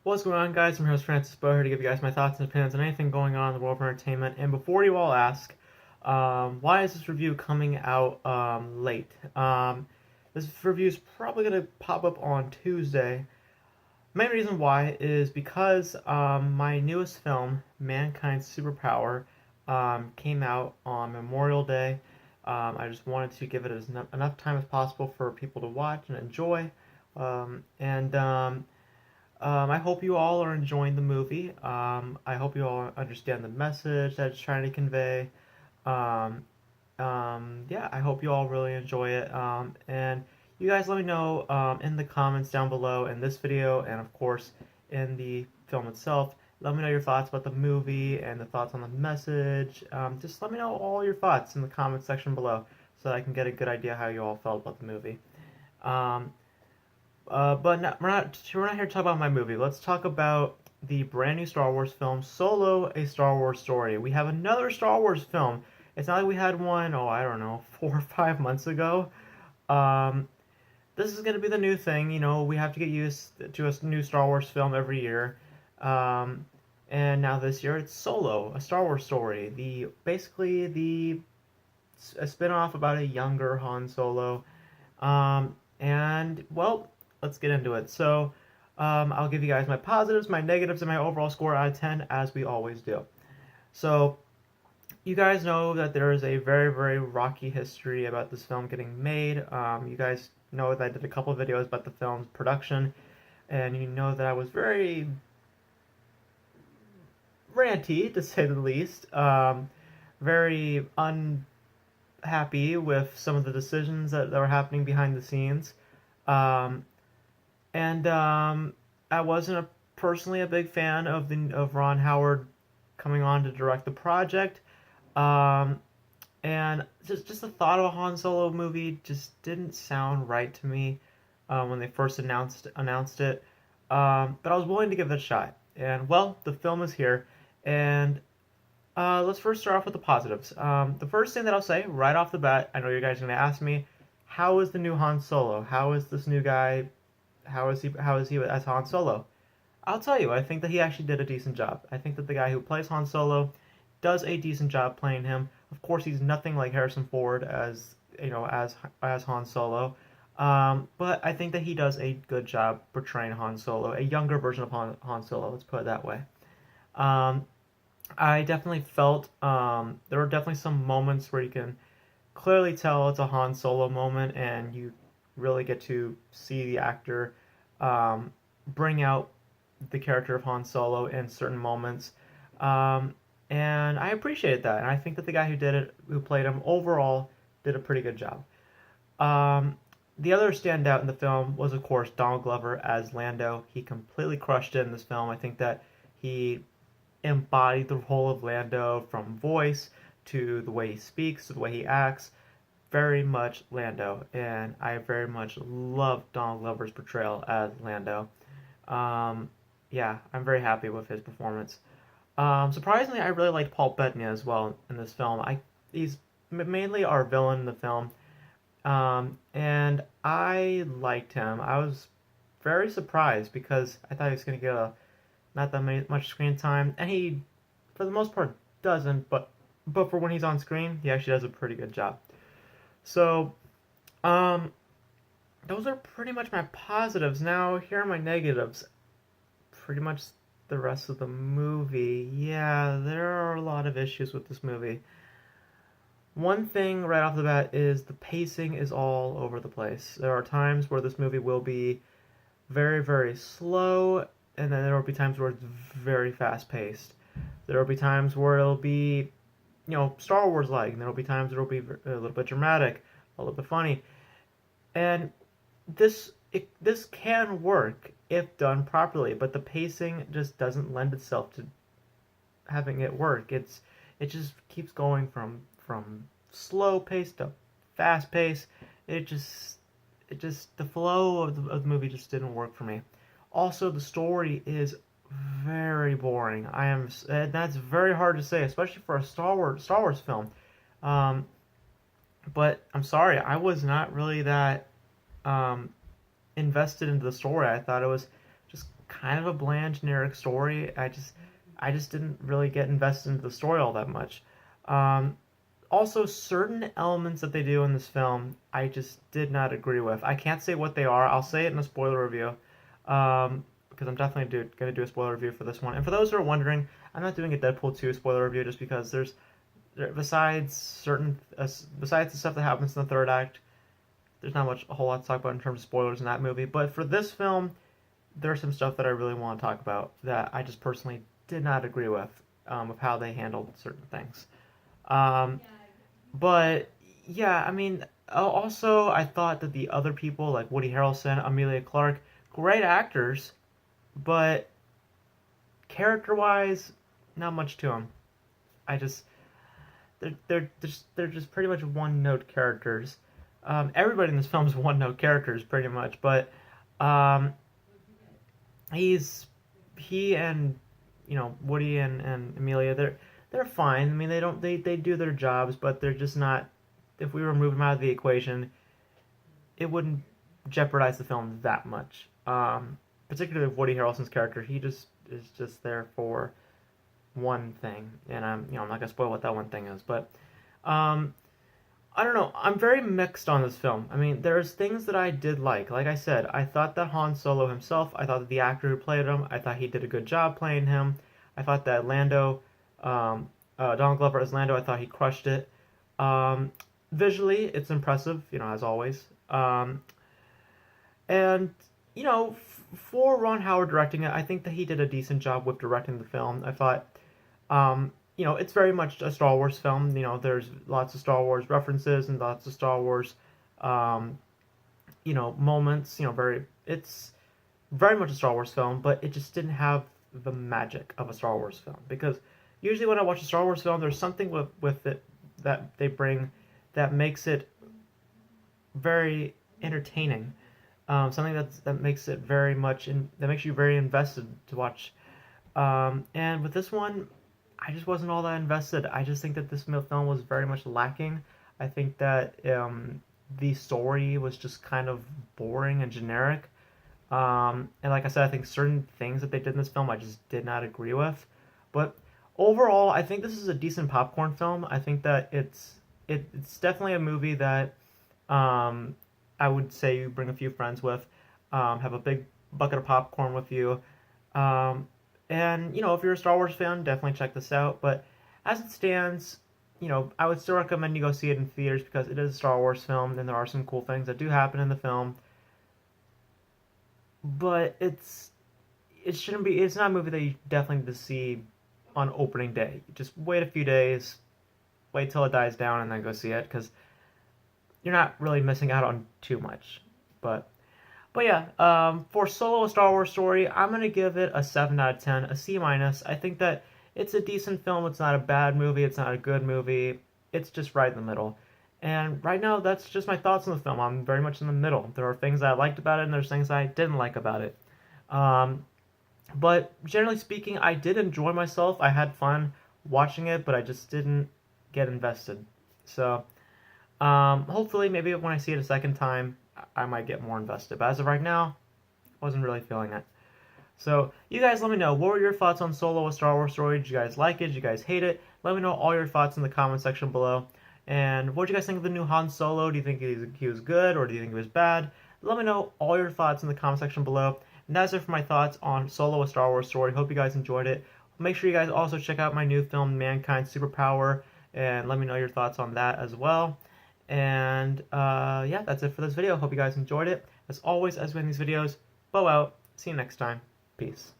What's going on, guys? I'm your host Francis Beau, here to give you guys my thoughts and opinions on anything going on in the world of entertainment. And before you all ask, why is this review coming out late? This review is probably going to pop up on Tuesday. Main reason why is because my newest film, Mankind's Superpower, came out on Memorial Day. I just wanted to give it enough time as possible for people to watch and enjoy. And I hope you all are enjoying the movie. I hope you all understand the message that it's trying to convey. Um, yeah, I hope you all really enjoy it. And you guys let me know in the comments down below in this video, and of course in the film itself. Let me know your thoughts about the movie and the thoughts on the message. Just let me know all your thoughts in the comment section below so that I can get a good idea how you all felt about the movie. Um, but we're not here to talk about my movie. Let's talk about the brand new Star Wars film, Solo: A Star Wars Story. We have another Star Wars film. It's not like we had one, I don't know, 4 or 5 months ago. Um, this is going to be the new thing. We have to get used to a new Star Wars film every year. Um, and now this year it's Solo: A Star Wars Story. Basically a spin-off about a younger Han Solo. And well, let's get into it. So, I'll give you guys my positives, my negatives, and my overall score out of 10, as we always do. So, you guys know that there is a very, very rocky history about this film getting made. You guys know that I did a couple of videos about the film's production, and you know that I was very ranty, to say the least. Very unhappy with some of the decisions that were happening behind the scenes. Um, and I wasn't personally a big fan of Ron Howard coming on to direct the project. Um, and just the thought of a Han Solo movie just didn't sound right to me when they first announced it. But I was willing to give it a shot. And well, the film is here. And let's first start off with the positives. The first thing that I'll say right off the bat, I know you guys are going to ask me, how is the new Han Solo? How is this new guy? How is he as Han Solo? I'll tell you, I think that he actually did a decent job. I think that the guy who plays Han Solo does a decent job playing him. Of course, he's nothing like Harrison Ford as Han Solo. But I think that he does a good job portraying Han Solo, a younger version of Han Solo. Let's put it that way. Um, I definitely felt there were definitely some moments where you can clearly tell it's a Han Solo moment, and you really get to see the actor um, bring out the character of Han Solo in certain moments. Um, and I appreciate that, and I think that the guy who played him, overall did a pretty good job. Um, the other standout in the film was, of course, Donald Glover as Lando. He completely crushed it in this film. I think that he embodied the role of Lando, from voice to the way he speaks to the way he acts. Very much Lando, and I very much love Donald Glover's portrayal as Lando. Um, yeah, I'm very happy with his performance. Surprisingly, I really liked Paul Bettany as well in this film. He's mainly our villain in the film, and I liked him. I was very surprised because I thought he was going to get not that much screen time, and he, for the most part, doesn't. But for when he's on screen, he actually does a pretty good job. So, um, those are pretty much my positives. Now, here are my negatives. Pretty much the rest of the movie. Yeah, there are a lot of issues with this movie. One thing right off the bat is the pacing is all over the place. There are times where this movie will be very, very slow, and then there will be times where it's very fast paced. There will be times where it'll be, Star Wars like, and there will be times where it'll be a little bit dramatic, a little bit funny. And this can work if done properly, but the pacing just doesn't lend itself to having it work. It just keeps going from slow pace to fast pace. The flow of the movie just didn't work for me. Also, the story is very boring. That's very hard to say, especially for a Star Wars film. Um, but I'm sorry, I was not really that invested into the story. I thought it was just kind of a bland, generic story. I just didn't really get invested into the story all that much. Um, Also, certain elements that they do in this film, I just did not agree with. I can't say what they are. I'll say it in a spoiler review, because I'm definitely going to do a spoiler review for this one. And for those who are wondering, I'm not doing a Deadpool 2 spoiler review just because besides the stuff that happens in the third act, there's not much a whole lot to talk about in terms of spoilers in that movie. But for this film, there's some stuff that I really want to talk about that I just personally did not agree with how they handled certain things. Um, but yeah, I mean, also I thought that the other people like Woody Harrelson, Amelia Clark, great actors, but character-wise, not much to them. I just they're just pretty much one-note characters. Everybody in this film is one-note characters pretty much, but um, he and Woody and Amelia, they're fine. I mean, they do their jobs, but they're just not. If we remove them out of the equation, it wouldn't jeopardize the film that much. Particularly with Woody Harrelson's character, he just is just there for one thing, and I'm not gonna spoil what that one thing is, but um, I don't know. I'm very mixed on this film. I mean, there's things that I did like. Like I said, I thought that Han Solo himself, I thought that the actor who played him, I thought he did a good job playing him. I thought that Donald Glover as Lando, I thought he crushed it. Um, Visually, it's impressive, as always. And for Ron Howard directing it, I think that he did a decent job with directing the film. I thought, it's very much a Star Wars film. There's lots of Star Wars references and lots of Star Wars, um, moments. It's very much a Star Wars film, but it just didn't have the magic of a Star Wars film. Because usually when I watch a Star Wars film, there's something with it that they bring that makes it very entertaining. Something that makes it that makes you very invested to watch. And with this one, I just wasn't all that invested. I just think that this film was very much lacking. I think that the story was just kind of boring and generic. And like I said, I think certain things that they did in this film I just did not agree with. But overall, I think this is a decent popcorn film. I think that it's definitely a movie that I would say you bring a few friends with, have a big bucket of popcorn with you. And if you're a Star Wars fan, definitely check this out. But as it stands, I would still recommend you go see it in theaters because it is a Star Wars film and there are some cool things that do happen in the film. But it's not a movie that you definitely need to see on opening day. Just wait a few days, wait till it dies down, and then go see it because you're not really missing out on too much. But yeah, for Solo: A Star Wars Story, I'm gonna give it a 7 out of 10, a C minus. I think that it's a decent film. It's not a bad movie. It's not a good movie. It's just right in the middle. And right now, that's just my thoughts on the film. I'm very much in the middle. There are things I liked about it, and there's things I didn't like about it. Um, but generally speaking, I did enjoy myself. I had fun watching it, but I just didn't get invested. So hopefully, maybe when I see it a second time, I might get more invested. But as of right now, I wasn't really feeling it. So you guys let me know, what were your thoughts on Solo: A Star Wars Story? Did you guys like it? Did you guys hate it? Let me know all your thoughts in the comment section below. And what do you guys think of the new Han Solo? Do you think he was good or do you think he was bad? Let me know all your thoughts in the comment section below. And that's it for my thoughts on Solo: A Star Wars Story. Hope you guys enjoyed it. Make sure you guys also check out my new film, Mankind's Superpower, and let me know your thoughts on that as well. And yeah, that's it for this video. Hope you guys enjoyed it. As always, as we end these videos, Beau out. See you next time. Peace.